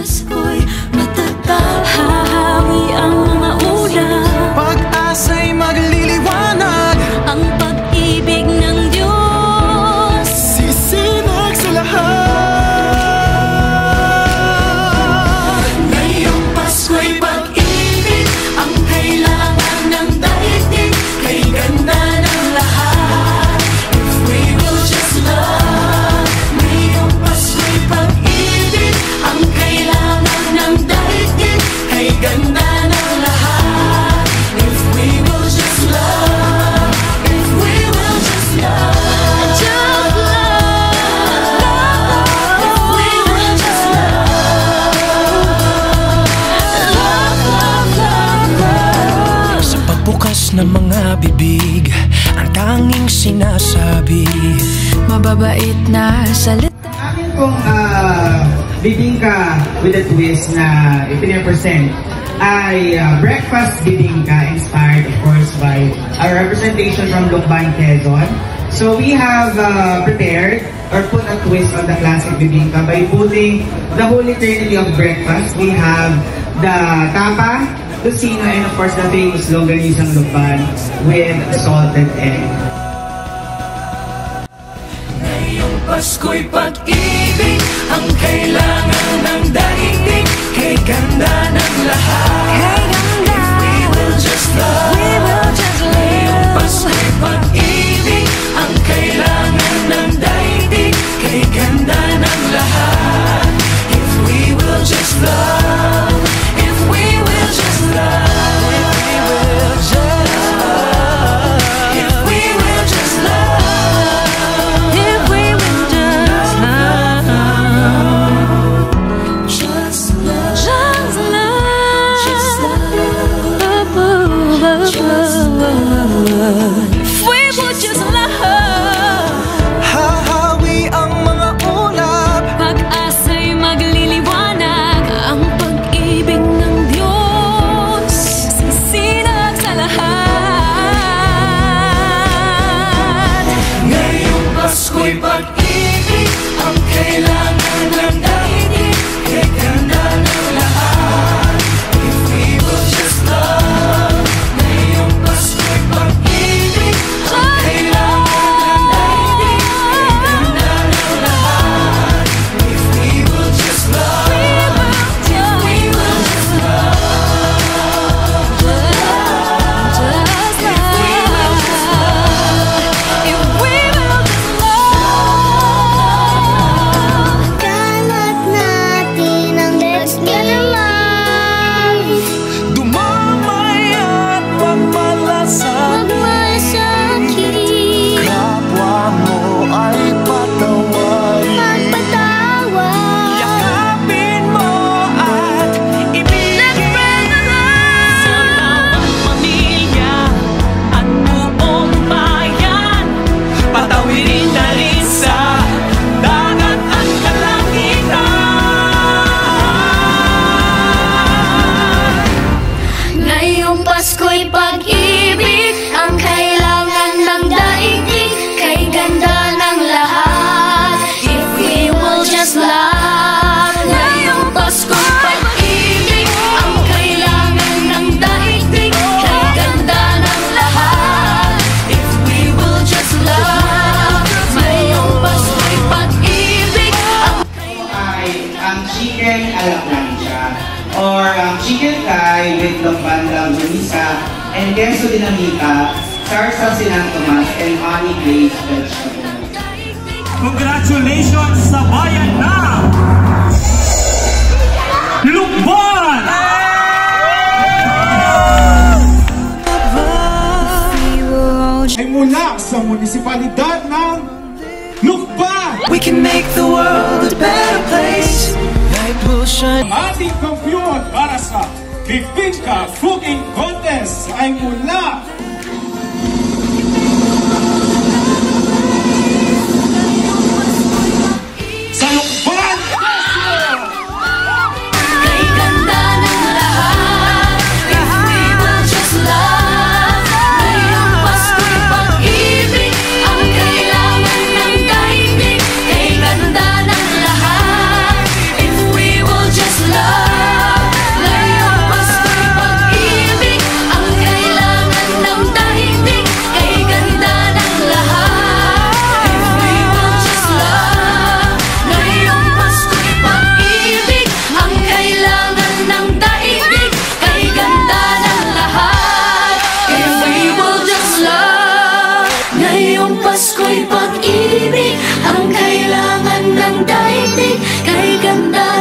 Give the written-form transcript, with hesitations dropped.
Pasko'y matatag, hahawi ang mga ulap. Pag-asa'y magliliwanag, ang pag-ibig ng Diyos sisinag sa lahat. Ngayong Pasko'y pag-ibig ang kailangan ng daigdig, kay ganda ng lahat. If we will just love. Ngayong Pasko'y pag-ibig ang kailangan ng daigdig, kay ganda ng lahat. If we will just love. If we will just love. Just love. If we will just love. Sa pagbukas ng mga bibig, ang tanging sinasabi, Mababait na salita. Amin pong bibingka with a twist na ipinapresent ay breakfast bibingka, inspired of course by our representation from Lukban, Quezon. So we have prepared or put a twist on the classic bibingka by putting the holy trinity of breakfast. We have the tapa, tocino, and of course the famous longganisang Lukban with salted egg. Ngayong Pasko'y pag-ibig ang kailangan ng daigdig, kay ganda ng lahat. If we will just love. Ngayong Pasko'y pag-ibig ang kailangan ng daigdig, kay ganda ng lahat. If we will just love. If we will just love. If we will just love. If we will just love. If we will just love. Just love. Just love. Just love. Just love. If we will just love. hahawi ang mga ulap. Pag-asa'y magliliwanag, ang pag-ibig ng Diyos sisinag sa lahat. Ngayong Pasko'y pag-ibig ang kailangan ng daigdig, kay ganda ng lahat. If we will just love. Ngayong Pasko'y pag-ibig ang kailangan ng daigdig, kay ganda ng lahat. If we will just love. If we will just love. Just love. If we will just love. If we will just love. Kalat natin ang let's get alive. Dumamay at magmalasakit, Magmasakit, kapwa mo ay patawarin. magpatawad. Yakapin mo at ibigin. Sa bawat pamilya at buong bayan, patawirin na rin sa dagat at kalangitan. Ngayong Pasko'y pag-ibig ang kailangan ng daigdig, kay ganda ng lahat. If we will just love. Ngayong Pasko'y pag-ibig ang kailangan ng daigdig, kay ganda ng lahat. If we will just love. Ngayong Pasko'y pag-ibig ang Ay ang chicken a la plancha or chicken thigh with lomban longganisa and queso dinamita, sarsa San Tomas, and honey glazed vegetables. Congratulations sa bayan na Lukban! Ay mula sa munisipalidad ng Lukban. We can make the world a better place. Light will shine. Ating kampiyon para sa Bibingka Cooking Contest ay mula sa Lukban. kay ganda ng lahat. If we will just love. Ngayong Pasko'y pag-ibig ang kailangan ng daigdig, kay ganda ng lahat. If we will just love. ganda